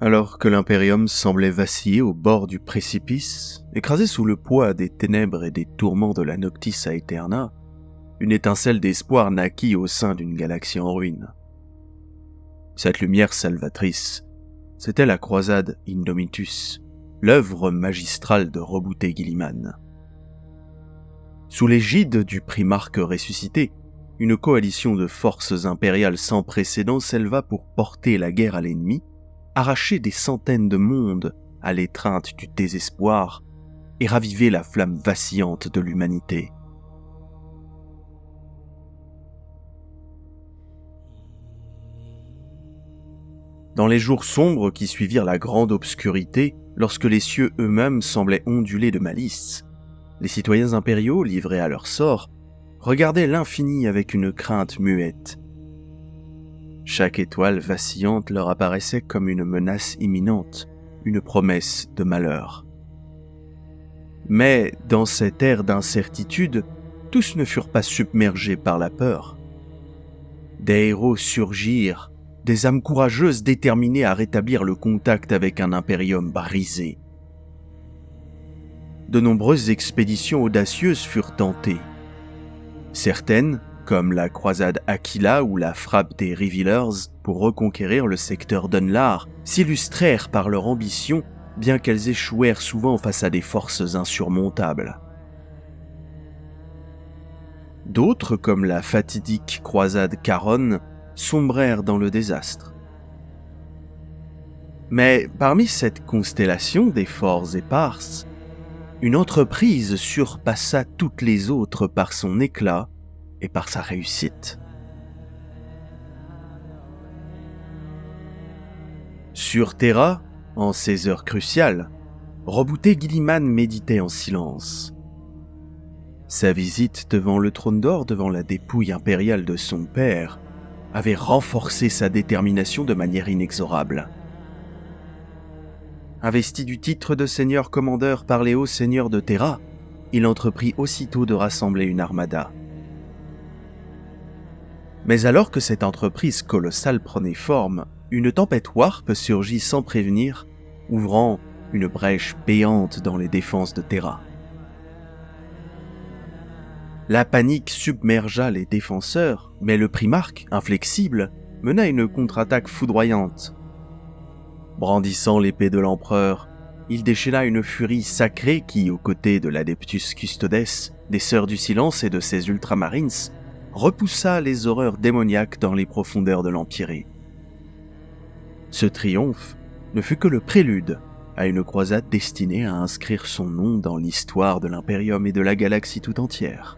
Alors que l'Imperium semblait vaciller au bord du précipice, écrasé sous le poids des ténèbres et des tourments de la Noctis Aeterna, une étincelle d'espoir naquit au sein d'une galaxie en ruine. Cette lumière salvatrice, c'était la croisade Indomitus, l'œuvre magistrale de Roboute Guilliman. Sous l'égide du primarque ressuscité, une coalition de forces impériales sans précédent s'éleva pour porter la guerre à l'ennemi, arracher des centaines de mondes à l'étreinte du désespoir et raviver la flamme vacillante de l'humanité. Dans les jours sombres qui suivirent la grande obscurité, lorsque les cieux eux-mêmes semblaient onduler de malice, les citoyens impériaux, livrés à leur sort, regardaient l'infini avec une crainte muette. Chaque étoile vacillante leur apparaissait comme une menace imminente, une promesse de malheur. Mais dans cette ère d'incertitude, tous ne furent pas submergés par la peur. Des héros surgirent, des âmes courageuses déterminées à rétablir le contact avec un impérium brisé. De nombreuses expéditions audacieuses furent tentées. Certaines, comme la croisade Aquila ou la frappe des Revealers pour reconquérir le secteur d'Unlar, s'illustrèrent par leur ambition, bien qu'elles échouèrent souvent face à des forces insurmontables. D'autres, comme la fatidique croisade Charon, sombrèrent dans le désastre. Mais parmi cette constellation d'efforts éparses, une entreprise surpassa toutes les autres par son éclat et par sa réussite. Sur Terra, en ces heures cruciales, Roboute Guilliman méditait en silence. Sa visite devant le trône d'or, devant la dépouille impériale de son père, avait renforcé sa détermination de manière inexorable. Investi du titre de seigneur commandeur par les hauts seigneurs de Terra, il entreprit aussitôt de rassembler une armada. Mais alors que cette entreprise colossale prenait forme, une tempête warp surgit sans prévenir, ouvrant une brèche béante dans les défenses de Terra. La panique submergea les défenseurs, mais le primarque, inflexible, mena une contre-attaque foudroyante. Brandissant l'épée de l'empereur, il déchaîna une furie sacrée qui, aux côtés de l'Adeptus Custodes, des Sœurs du Silence et de ses Ultramarines, repoussa les horreurs démoniaques dans les profondeurs de l'Empyrée. Ce triomphe ne fut que le prélude à une croisade destinée à inscrire son nom dans l'histoire de l'Imperium et de la galaxie tout entière.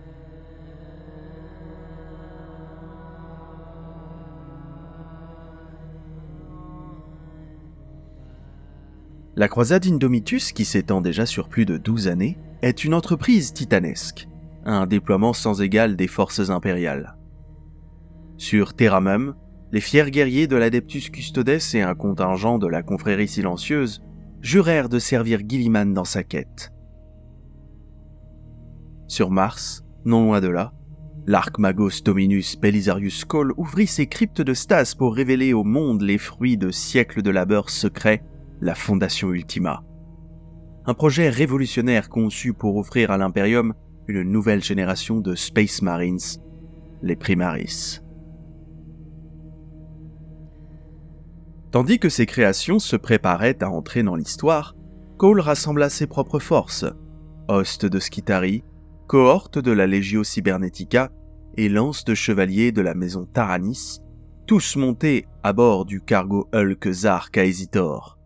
La croisade Indomitus, qui s'étend déjà sur plus de 12 années, est une entreprise titanesque, un déploiement sans égal des forces impériales. Sur Terra même, les fiers guerriers de l'Adeptus Custodes et un contingent de la confrérie silencieuse jurèrent de servir Guilliman dans sa quête. Sur Mars, non loin de là, l'Archmagos Dominus Belisarius Cole ouvrit ses cryptes de stase pour révéler au monde les fruits de siècles de labeur secret, la Fondation Ultima. Un projet révolutionnaire conçu pour offrir à l'Imperium une nouvelle génération de Space Marines, les Primaris. Tandis que ces créations se préparaient à entrer dans l'histoire, Cole rassembla ses propres forces, host de Skitarii, cohorte de la Legio Cybernetica et lance de chevaliers de la maison Taranis, tous montés à bord du cargo Hulk Zar Kaesitor.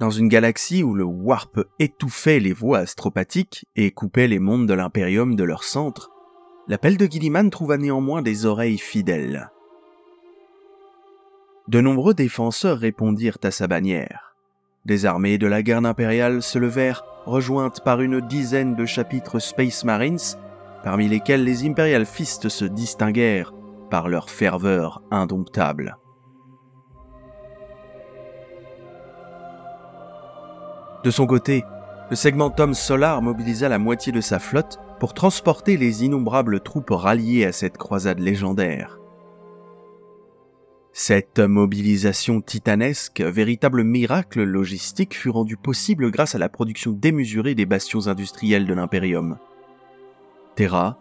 Dans une galaxie où le warp étouffait les voies astropathiques et coupait les mondes de l'Imperium de leur centre, l'appel de Guilliman trouva néanmoins des oreilles fidèles. De nombreux défenseurs répondirent à sa bannière. Des armées de la garde impériale se levèrent, rejointes par une dizaine de chapitres Space Marines, parmi lesquels les Imperial Fists se distinguèrent par leur ferveur indomptable. De son côté, le segmentum Solar mobilisa la moitié de sa flotte pour transporter les innombrables troupes ralliées à cette croisade légendaire. Cette mobilisation titanesque, véritable miracle logistique, fut rendue possible grâce à la production démesurée des bastions industriels de l'Imperium. Terra,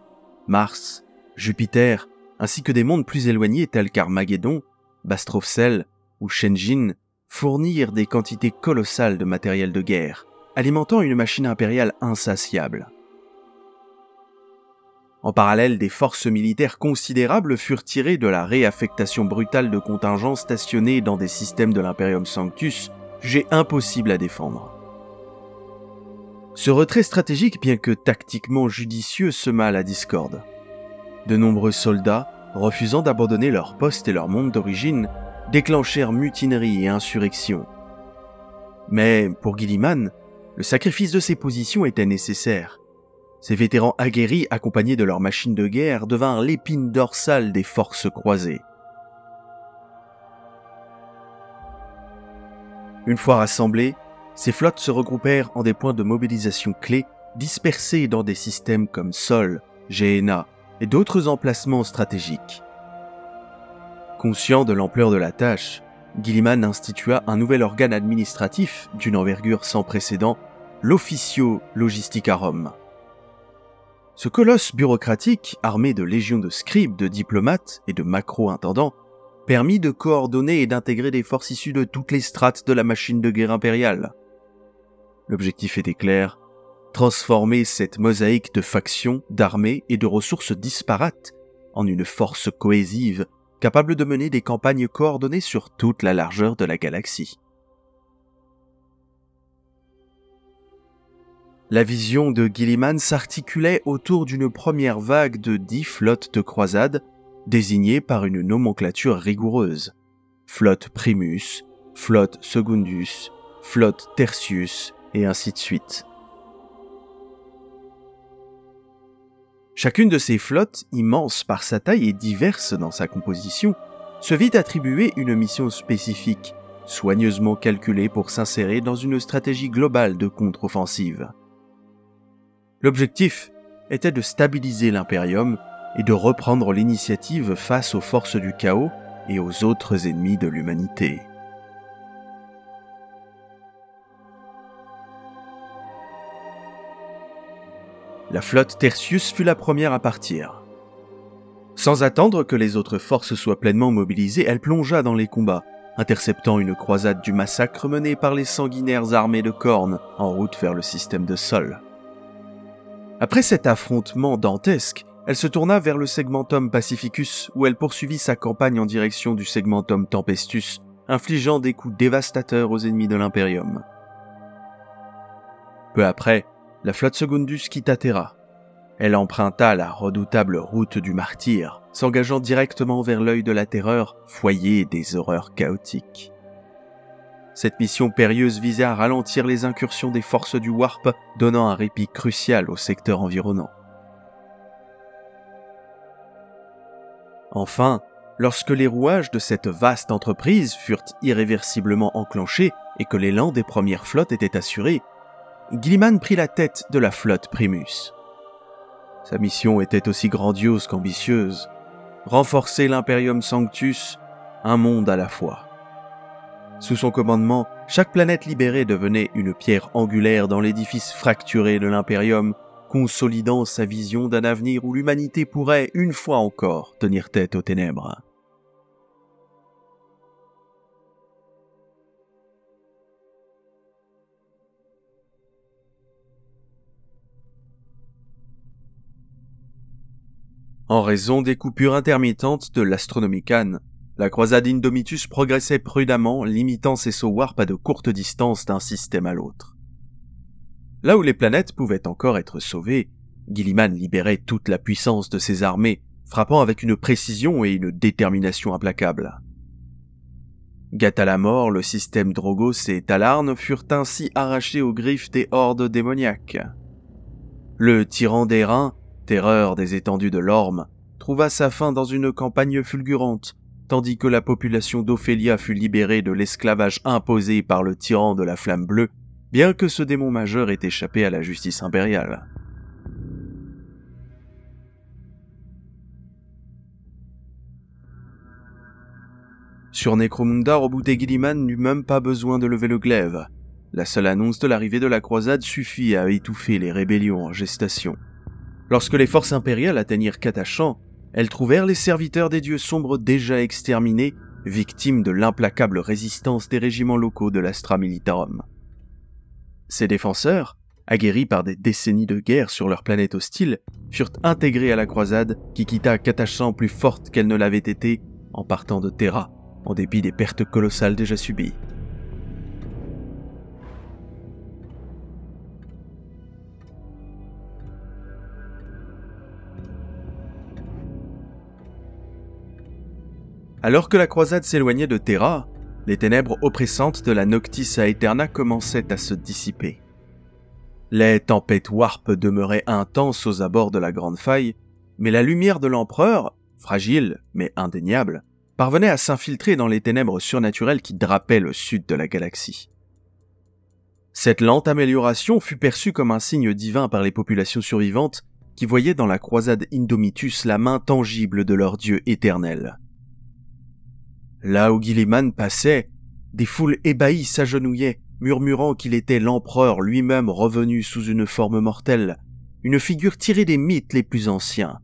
Mars, Jupiter, ainsi que des mondes plus éloignés tels qu'Armageddon, Bastrovsel ou Shenjin fournirent des quantités colossales de matériel de guerre, alimentant une machine impériale insatiable. En parallèle, des forces militaires considérables furent tirées de la réaffectation brutale de contingents stationnés dans des systèmes de l'Imperium Sanctus, jugés impossibles à défendre. Ce retrait stratégique, bien que tactiquement judicieux, sema la discorde. De nombreux soldats, refusant d'abandonner leur poste et leur monde d'origine, déclenchèrent mutinerie et insurrection. Mais, pour Guilliman, le sacrifice de ses positions était nécessaire. Ces vétérans aguerris, accompagnés de leurs machines de guerre, devinrent l'épine dorsale des forces croisées. Une fois rassemblées, ces flottes se regroupèrent en des points de mobilisation clés, dispersés dans des systèmes comme Sol, Gehenna et d'autres emplacements stratégiques. Conscient de l'ampleur de la tâche, Guilliman institua un nouvel organe administratif d'une envergure sans précédent, l'Officio Logisticarum. Ce colosse bureaucratique, armé de légions de scribes, de diplomates et de macro-intendants, permit de coordonner et d'intégrer des forces issues de toutes les strates de la machine de guerre impériale. L'objectif était clair, transformer cette mosaïque de factions, d'armées et de ressources disparates en une force cohésive, capable de mener des campagnes coordonnées sur toute la largeur de la galaxie. La vision de Guilliman s'articulait autour d'une première vague de 10 flottes de croisade, désignées par une nomenclature rigoureuse. Flotte Primus, flotte Secundus, flotte Tertius, et ainsi de suite. Chacune de ces flottes, immense par sa taille et diverse dans sa composition, se vit attribuer une mission spécifique, soigneusement calculée pour s'insérer dans une stratégie globale de contre-offensive. L'objectif était de stabiliser l'Imperium et de reprendre l'initiative face aux forces du chaos et aux autres ennemis de l'humanité. La flotte Tertius fut la première à partir. Sans attendre que les autres forces soient pleinement mobilisées, elle plongea dans les combats, interceptant une croisade du massacre menée par les sanguinaires armées de Khorne en route vers le système de Sol. Après cet affrontement dantesque, elle se tourna vers le segmentum Pacificus où elle poursuivit sa campagne en direction du segmentum Tempestus, infligeant des coups dévastateurs aux ennemis de l'Imperium. Peu après, la flotte Secundus quitta Terra. Elle emprunta la redoutable route du martyr, s'engageant directement vers l'œil de la terreur, foyer des horreurs chaotiques. Cette mission périlleuse visait à ralentir les incursions des forces du Warp, donnant un répit crucial au secteur environnant. Enfin, lorsque les rouages de cette vaste entreprise furent irréversiblement enclenchés et que l'élan des premières flottes était assuré, Guilliman prit la tête de la flotte Primus. Sa mission était aussi grandiose qu'ambitieuse, renforcer l'Imperium Sanctus, un monde à la fois. Sous son commandement, chaque planète libérée devenait une pierre angulaire dans l'édifice fracturé de l'Imperium, consolidant sa vision d'un avenir où l'humanité pourrait, une fois encore, tenir tête aux ténèbres. En raison des coupures intermittentes de l'Astronomicon, la croisade Indomitus progressait prudemment, limitant ses sauts warp à de courtes distances d'un système à l'autre. Là où les planètes pouvaient encore être sauvées, Guilliman libérait toute la puissance de ses armées, frappant avec une précision et une détermination implacables. Gatalamor, le système Drogos et Talarn furent ainsi arrachés aux griffes des hordes démoniaques. Le tyran des reins, terreur des étendues de l'Orme, trouva sa fin dans une campagne fulgurante, tandis que la population d'Ophélia fut libérée de l'esclavage imposé par le tyran de la Flamme Bleue, bien que ce démon majeur ait échappé à la justice impériale. Sur Necromunda, Roboute Guilliman n'eut même pas besoin de lever le glaive. La seule annonce de l'arrivée de la croisade suffit à étouffer les rébellions en gestation. Lorsque les forces impériales atteignirent Catachan, elles trouvèrent les serviteurs des dieux sombres déjà exterminés, victimes de l'implacable résistance des régiments locaux de l'Astra Militarum. Ces défenseurs, aguerris par des décennies de guerre sur leur planète hostile, furent intégrés à la croisade qui quitta Catachan plus forte qu'elle ne l'avait été en partant de Terra, en dépit des pertes colossales déjà subies. Alors que la croisade s'éloignait de Terra, les ténèbres oppressantes de la Noctis Aeterna commençaient à se dissiper. Les tempêtes warp demeuraient intenses aux abords de la Grande Faille, mais la lumière de l'Empereur, fragile mais indéniable, parvenait à s'infiltrer dans les ténèbres surnaturelles qui drapaient le sud de la galaxie. Cette lente amélioration fut perçue comme un signe divin par les populations survivantes qui voyaient dans la croisade Indomitus la main tangible de leur dieu éternel. Là où Guilliman passait, des foules ébahies s'agenouillaient, murmurant qu'il était l'empereur lui-même revenu sous une forme mortelle, une figure tirée des mythes les plus anciens.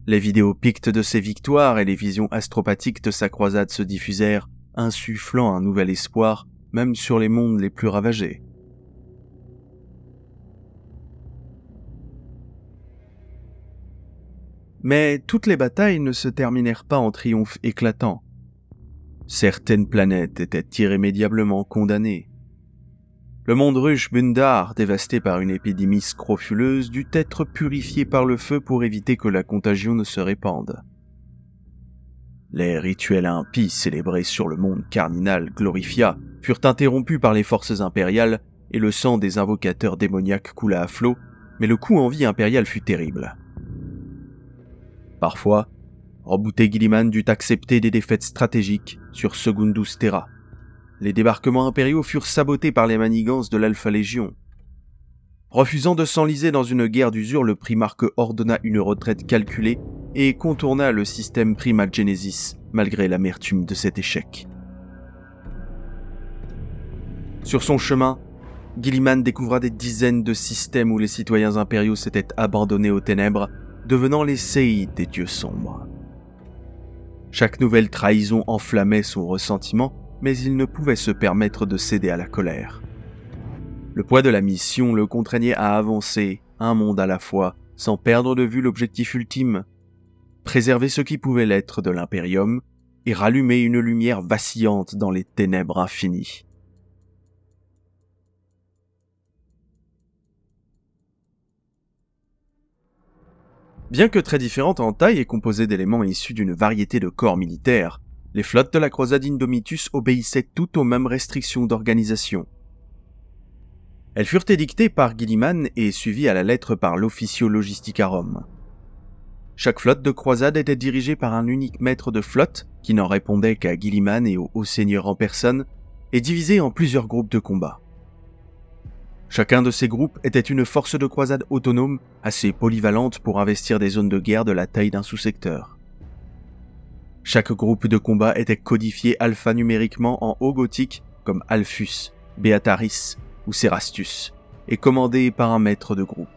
Les vidéos pictes de ses victoires et les visions astropathiques de sa croisade se diffusèrent, insufflant un nouvel espoir, même sur les mondes les plus ravagés. Mais toutes les batailles ne se terminèrent pas en triomphe éclatant. Certaines planètes étaient irrémédiablement condamnées. Le monde ruche Bundar, dévasté par une épidémie scrofuleuse, dut être purifié par le feu pour éviter que la contagion ne se répande. Les rituels impies célébrés sur le monde cardinal Glorifia furent interrompus par les forces impériales et le sang des invocateurs démoniaques coula à flot, mais le coup en vie impérial fut terrible. Parfois, Roboute Guilliman dut accepter des défaites stratégiques sur Secundus Terra. Les débarquements impériaux furent sabotés par les manigances de l'Alpha Légion. Refusant de s'enliser dans une guerre d'usure, le primarque ordonna une retraite calculée et contourna le système Prima Genesis, malgré l'amertume de cet échec. Sur son chemin, Guilliman découvra des dizaines de systèmes où les citoyens impériaux s'étaient abandonnés aux ténèbres, devenant les séides des dieux sombres. Chaque nouvelle trahison enflammait son ressentiment, mais il ne pouvait se permettre de céder à la colère. Le poids de la mission le contraignait à avancer, un monde à la fois, sans perdre de vue l'objectif ultime, préserver ce qui pouvait l'être de l'Imperium et rallumer une lumière vacillante dans les ténèbres infinies. Bien que très différentes en taille et composées d'éléments issus d'une variété de corps militaires, les flottes de la croisade Indomitus obéissaient toutes aux mêmes restrictions d'organisation. Elles furent édictées par Guilliman et suivies à la lettre par l'Officio Logisticarum. Chaque flotte de croisade était dirigée par un unique maître de flotte, qui n'en répondait qu'à Guilliman et au haut seigneur en personne, et divisée en plusieurs groupes de combat. Chacun de ces groupes était une force de croisade autonome, assez polyvalente pour investir des zones de guerre de la taille d'un sous-secteur. Chaque groupe de combat était codifié alphanumériquement en haut gothique comme Alphus, Beataris ou Serastus, et commandé par un maître de groupe.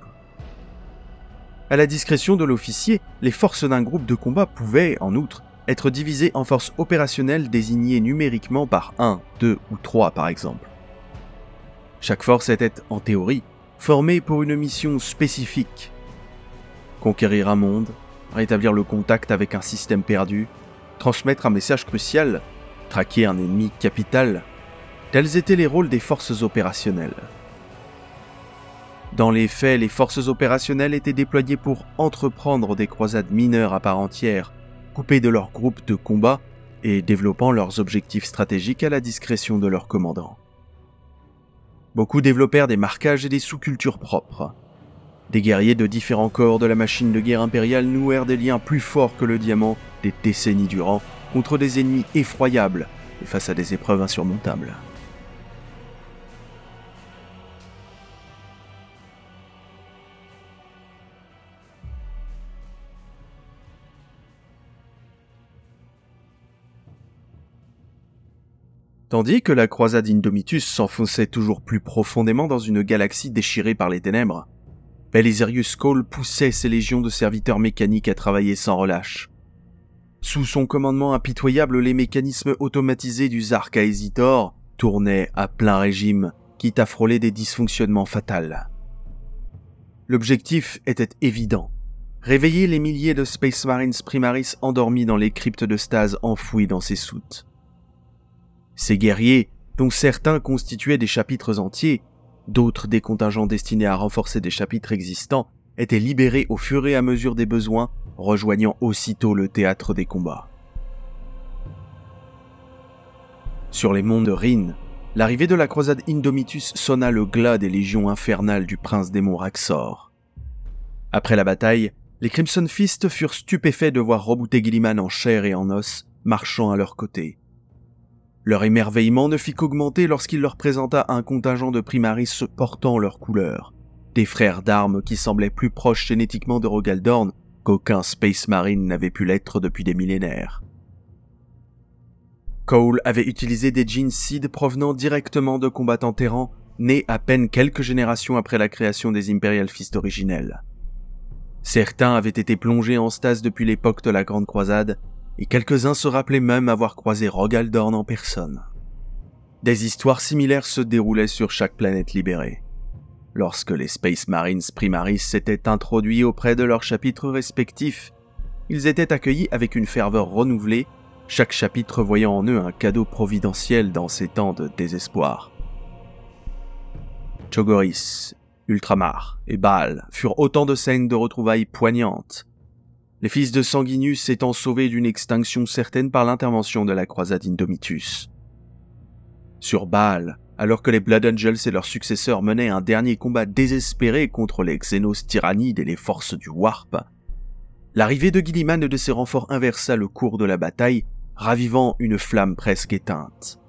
À la discrétion de l'officier, les forces d'un groupe de combat pouvaient, en outre, être divisées en forces opérationnelles désignées numériquement par 1, 2 ou 3 par exemple. Chaque force était, en théorie, formée pour une mission spécifique. Conquérir un monde, rétablir le contact avec un système perdu, transmettre un message crucial, traquer un ennemi capital, tels étaient les rôles des forces opérationnelles. Dans les faits, les forces opérationnelles étaient déployées pour entreprendre des croisades mineures à part entière, coupées de leur groupe de combat et développant leurs objectifs stratégiques à la discrétion de leurs commandants. Beaucoup développèrent des marquages et des sous-cultures propres. Des guerriers de différents corps de la machine de guerre impériale nouèrent des liens plus forts que le diamant des décennies durant contre des ennemis effroyables et face à des épreuves insurmontables. Tandis que la croisade Indomitus s'enfonçait toujours plus profondément dans une galaxie déchirée par les ténèbres, Belisarius Cawl poussait ses légions de serviteurs mécaniques à travailler sans relâche. Sous son commandement impitoyable, les mécanismes automatisés du Zark Aesitor tournaient à plein régime, quitte à frôler des dysfonctionnements fatals. L'objectif était évident. Réveiller les milliers de Space Marines Primaris endormis dans les cryptes de stase enfouies dans ces soutes. Ces guerriers, dont certains constituaient des chapitres entiers, d'autres des contingents destinés à renforcer des chapitres existants, étaient libérés au fur et à mesure des besoins, rejoignant aussitôt le théâtre des combats. Sur les monts de Rin, l'arrivée de la croisade Indomitus sonna le glas des légions infernales du prince démon Raxor. Après la bataille, les Crimson Fist furent stupéfaits de voir rebooter Guilliman en chair et en os, marchant à leur côté. Leur émerveillement ne fit qu'augmenter lorsqu'il leur présenta un contingent de Primaris portant leurs couleurs, des frères d'armes qui semblaient plus proches génétiquement de Rogaldorn qu'aucun Space Marine n'avait pu l'être depuis des millénaires. Cawl avait utilisé des Gene Seed provenant directement de combattants terrans, nés à peine quelques générations après la création des Imperial Fist originels. Certains avaient été plongés en stase depuis l'époque de la Grande Croisade, et quelques-uns se rappelaient même avoir croisé Rogaldorn en personne. Des histoires similaires se déroulaient sur chaque planète libérée. Lorsque les Space Marines Primaris s'étaient introduits auprès de leurs chapitres respectifs, ils étaient accueillis avec une ferveur renouvelée, chaque chapitre voyant en eux un cadeau providentiel dans ces temps de désespoir. Chogoris, Ultramar et Baal furent autant de scènes de retrouvailles poignantes, les fils de Sanguinius étant sauvés d'une extinction certaine par l'intervention de la croisade Indomitus. Sur Baal, alors que les Blood Angels et leurs successeurs menaient un dernier combat désespéré contre les Xenos tyrannides et les forces du Warp, l'arrivée de Guilliman et de ses renforts inversa le cours de la bataille, ravivant une flamme presque éteinte.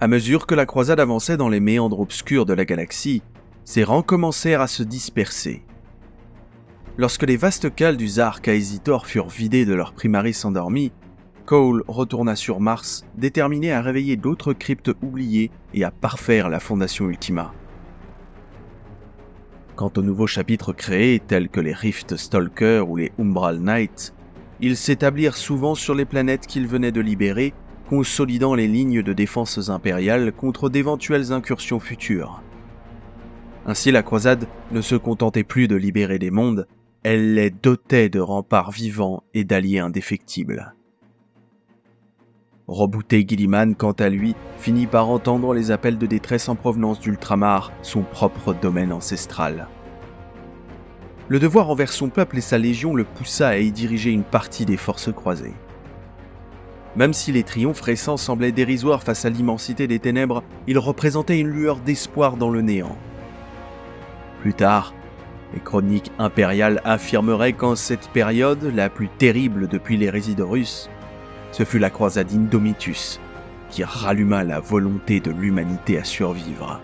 À mesure que la croisade avançait dans les méandres obscurs de la galaxie, ses rangs commencèrent à se disperser. Lorsque les vastes cales du Zark Aesitor furent vidés de leurs Primaris endormis, Cawl retourna sur Mars, déterminé à réveiller d'autres cryptes oubliées et à parfaire la fondation Ultima. Quant aux nouveaux chapitres créés, tels que les Rift Stalker ou les Umbral Knight, ils s'établirent souvent sur les planètes qu'ils venaient de libérer, consolidant les lignes de défense impériales contre d'éventuelles incursions futures. Ainsi, la croisade ne se contentait plus de libérer des mondes, elle les dotait de remparts vivants et d'alliés indéfectibles. Rebooté Guilliman, quant à lui, finit par entendre les appels de détresse en provenance d'Ultramar, son propre domaine ancestral. Le devoir envers son peuple et sa légion le poussa à y diriger une partie des forces croisées. Même si les triomphes récents semblaient dérisoires face à l'immensité des ténèbres, ils représentaient une lueur d'espoir dans le néant. Plus tard, les chroniques impériales affirmeraient qu'en cette période, la plus terrible depuis l'hérésie d'Horus, ce fut la croisade Indomitus qui ralluma la volonté de l'humanité à survivre.